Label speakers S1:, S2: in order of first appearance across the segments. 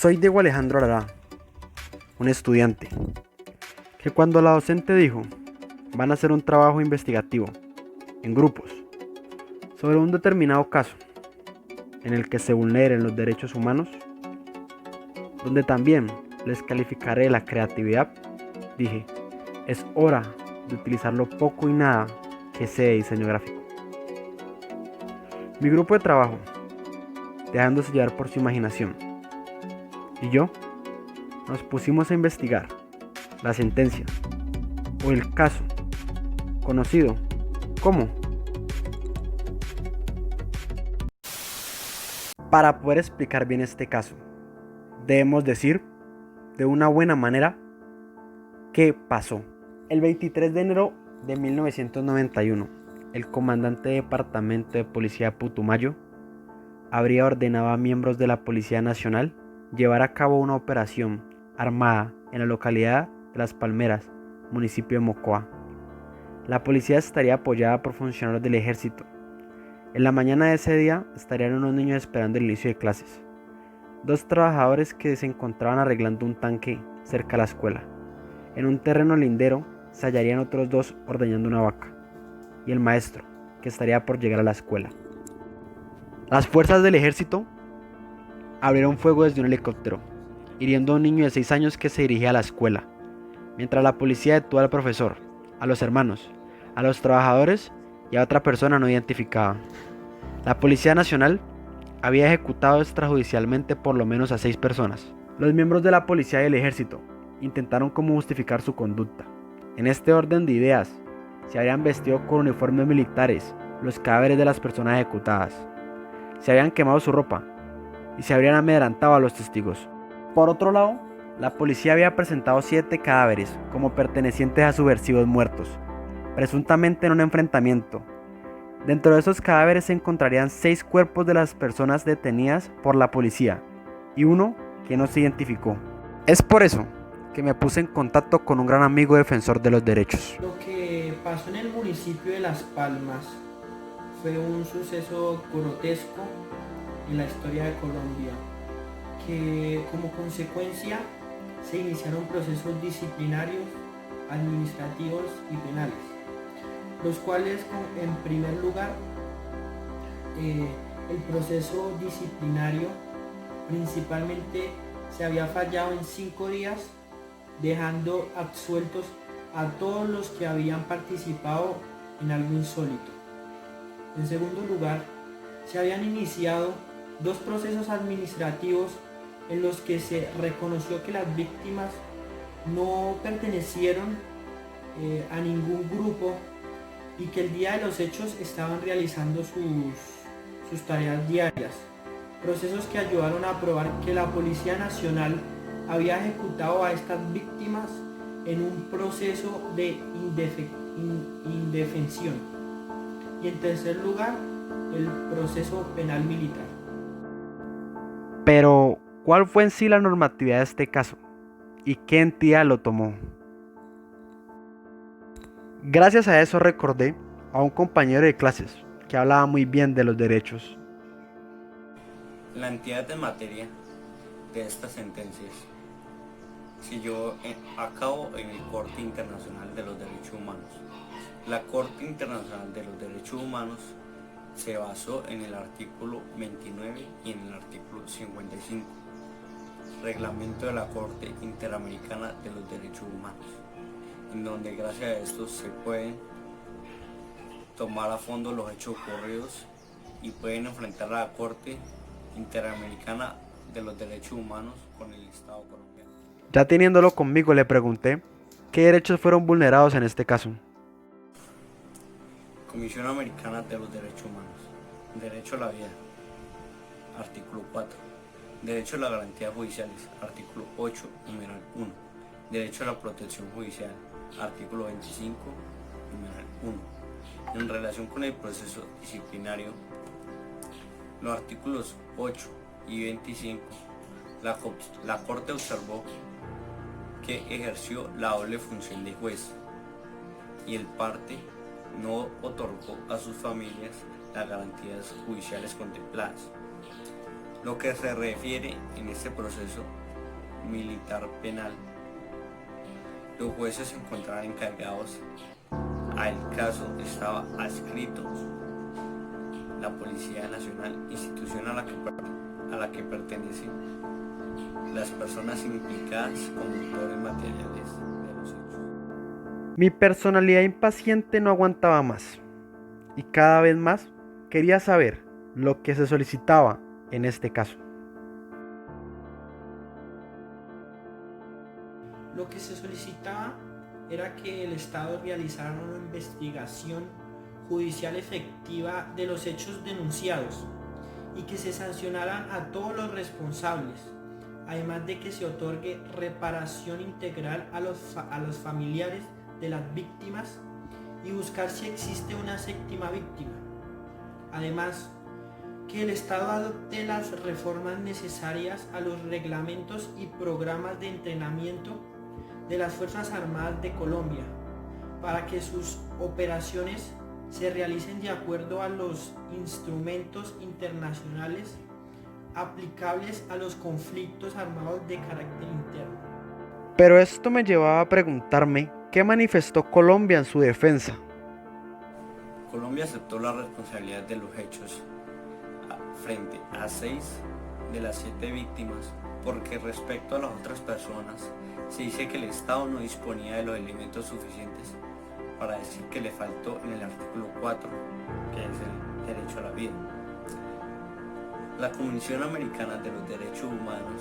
S1: Soy Diego Alejandro Lara, un estudiante, que cuando la docente dijo, van a hacer un trabajo investigativo, en grupos, sobre un determinado caso, en el que se vulneren los derechos humanos, donde también les calificaré la creatividad, dije, es hora de utilizar lo poco y nada que sé de diseño gráfico. Mi grupo de trabajo, dejándose llevar por su imaginación, y yo, nos pusimos a investigar la sentencia o el caso conocido como. Para poder explicar bien este caso, debemos decir de una buena manera qué pasó. El 23 de enero de 1991, el comandante de departamento de policía de Putumayo habría ordenado a miembros de la Policía Nacional llevar a cabo una operación armada en la localidad de Las Palmeras, municipio de Mocoa. La policía estaría apoyada por funcionarios del ejército. En la mañana de ese día estarían unos niños esperando el inicio de clases. Dos trabajadores que se encontraban arreglando un tanque cerca de la escuela. En un terreno lindero se hallarían otros dos ordeñando una vaca. Y el maestro, que estaría por llegar a la escuela. Las fuerzas del ejército abrieron fuego desde un helicóptero, hiriendo a un niño de 6 años que se dirigía a la escuela, mientras la policía detuvo al profesor, a los hermanos, a los trabajadores y a otra persona no identificada. La Policía Nacional había ejecutado extrajudicialmente por lo menos a 6 personas. Los miembros de la policía y el ejército intentaron como justificar su conducta. En este orden de ideas, se habían vestido con uniformes militares los cadáveres de las personas ejecutadas. Se habían quemado su ropa y se habrían amedrantado a los testigos. Por otro lado, la policía había presentado 7 cadáveres como pertenecientes a subversivos muertos, presuntamente en un enfrentamiento. Dentro de esos cadáveres se encontrarían 6 cuerpos de las personas detenidas por la policía y uno que no se identificó. Es por eso que me puse en contacto con un gran amigo defensor de los derechos.
S2: Lo que pasó en el municipio de Las Palmas fue un suceso grotesco en la historia de Colombia, que como consecuencia se iniciaron procesos disciplinarios, administrativos y penales, los cuales en primer lugar el proceso disciplinario principalmente se había fallado en 5 días, dejando absueltos a todos los que habían participado en algo insólito. En segundo lugar, se habían iniciado 2 procesos administrativos en los que se reconoció que las víctimas no pertenecieron a ningún grupo y que el día de los hechos estaban realizando sus tareas diarias. Procesos que ayudaron a probar que la Policía Nacional había ejecutado a estas víctimas en un proceso de indefensión. Y en tercer lugar, el proceso penal militar.
S1: Pero, ¿cuál fue en sí la normatividad de este caso? ¿Y qué entidad lo tomó? Gracias a eso recordé a un compañero de clases que hablaba muy bien de los derechos.
S3: La entidad de materia de estas sentencias se llevó a cabo en el Corte Internacional de los Derechos Humanos. La Corte Internacional de los Derechos Humanos se basó en el artículo 29 y en el artículo 55, Reglamento de la Corte Interamericana de los Derechos Humanos, en donde gracias a esto se pueden tomar a fondo los hechos ocurridos y pueden enfrentar a la Corte Interamericana de los Derechos Humanos con el Estado colombiano.
S1: Ya teniéndolo conmigo le pregunté qué derechos fueron vulnerados en este caso.
S3: Comisión Americana de los Derechos Humanos. Derecho a la vida. Artículo 4. Derecho a las garantías judiciales. Artículo 8, numeral 1. Derecho a la protección judicial. Artículo 25, numeral 1. En relación con el proceso disciplinario, los artículos 8 y 25, la Corte observó que ejerció la doble función de juez y el parte no otorgó a sus familias las garantías judiciales contempladas. Lo que se refiere en este proceso militar penal, los jueces se encontraban encargados. Al caso estaba adscrito la Policía Nacional, institución a la que pertenecen las personas implicadas como autores materiales de los hechos.
S1: Mi personalidad impaciente no aguantaba más y cada vez más quería saber lo que se solicitaba en este caso.
S2: Lo que se solicitaba era que el Estado realizara una investigación judicial efectiva de los hechos denunciados y que se sancionaran a todos los responsables, además de que se otorgue reparación integral a los familiares de las víctimas y buscar si existe una séptima víctima. Además, que el Estado adopte las reformas necesarias a los reglamentos y programas de entrenamiento de las Fuerzas Armadas de Colombia para que sus operaciones se realicen de acuerdo a los instrumentos internacionales aplicables a los conflictos armados de carácter interno.
S1: Pero esto me llevaba a preguntarme qué manifestó Colombia en su defensa.
S3: Colombia aceptó la responsabilidad de los hechos frente a 6 de las 7 víctimas, porque respecto a las otras personas se dice que el Estado no disponía de los elementos suficientes para decir que le faltó en el artículo 4, que es el derecho a la vida. La Comisión Americana de los Derechos Humanos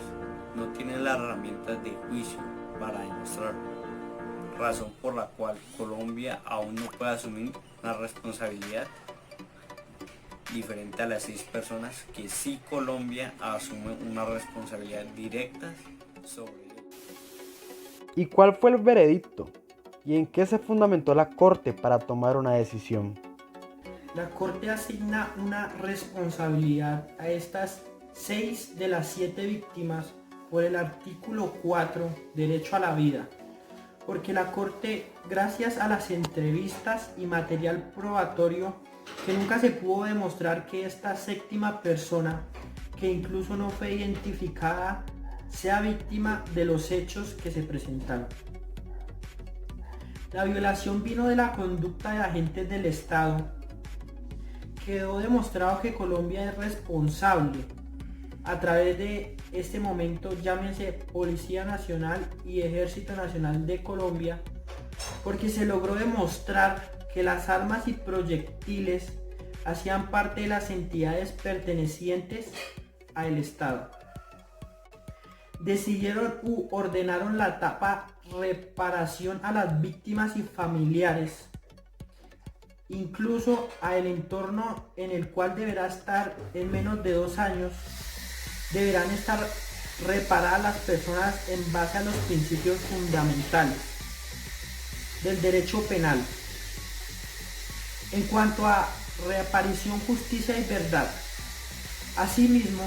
S3: no tiene las herramientas de juicio para demostrarlo, razón por la cual Colombia aún no puede asumir una responsabilidad diferente a las 6 personas que sí Colombia asume una responsabilidad directa sobre él.
S1: ¿Y cuál fue el veredicto? ¿Y en qué se fundamentó la Corte para tomar una decisión?
S2: La Corte asigna una responsabilidad a estas 6 de las 7 víctimas por el artículo 4, derecho a la vida, porque la Corte, gracias a las entrevistas y material probatorio, que nunca se pudo demostrar que esta séptima persona, que incluso no fue identificada, sea víctima de los hechos que se presentaron. La violación vino de la conducta de agentes del Estado. Quedó demostrado que Colombia es responsable a través de este momento, llámese Policía Nacional y Ejército Nacional de Colombia, porque se logró demostrar que las armas y proyectiles hacían parte de las entidades pertenecientes al Estado. Decidieron u ordenaron la etapa reparación a las víctimas y familiares, incluso a el entorno en el cual deberá estar en menos de 2 años, deberán estar reparadas las personas en base a los principios fundamentales del derecho penal. En cuanto a reparación, justicia y verdad, asimismo,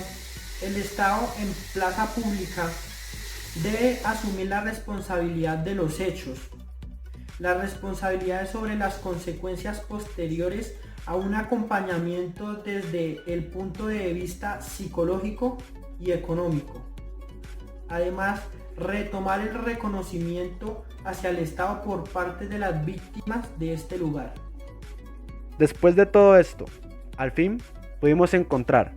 S2: el Estado en plaza pública debe asumir la responsabilidad de los hechos, las responsabilidades sobre las consecuencias posteriores a un acompañamiento desde el punto de vista psicológico y económico. Además, retomar el reconocimiento hacia el Estado por parte de las víctimas de este lugar.
S1: Después de todo esto, al fin pudimos encontrar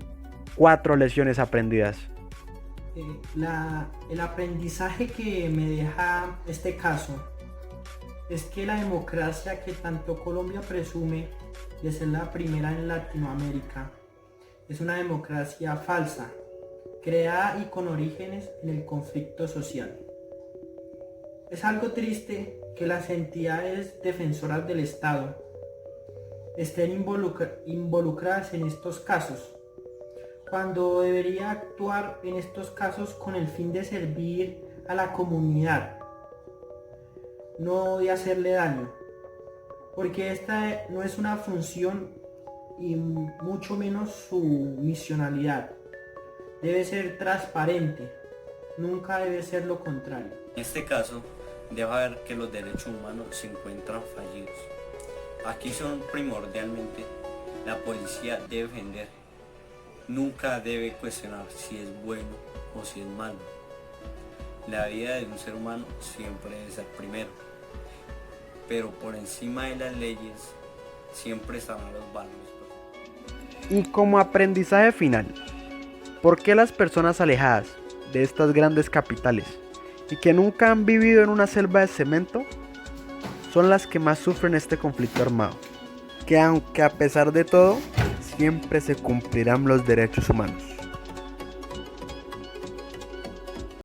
S1: 4 lecciones aprendidas.
S2: El aprendizaje que me deja este caso es que la democracia que tanto Colombia presume de ser la primera en Latinoamérica es una democracia falsa, creada y con orígenes en el conflicto social. Es algo triste que las entidades defensoras del Estado estén involucradas en estos casos, cuando debería actuar en estos casos con el fin de servir a la comunidad, no de hacerle daño, porque esta no es una función y mucho menos su misionalidad. Debe ser transparente, nunca debe ser lo contrario.
S3: En este caso, debe ver que los derechos humanos se encuentran fallidos. Aquí son primordialmente la policía debe defender nunca debe cuestionar si es bueno o si es malo. La vida de un ser humano siempre debe ser primero, pero por encima de las leyes siempre estarán los valores.
S1: Y como aprendizaje final, ¿por qué las personas alejadas de estas grandes capitales y que nunca han vivido en una selva de cemento son las que más sufren este conflicto armado? Que aunque a pesar de todo, siempre se cumplirán los derechos humanos.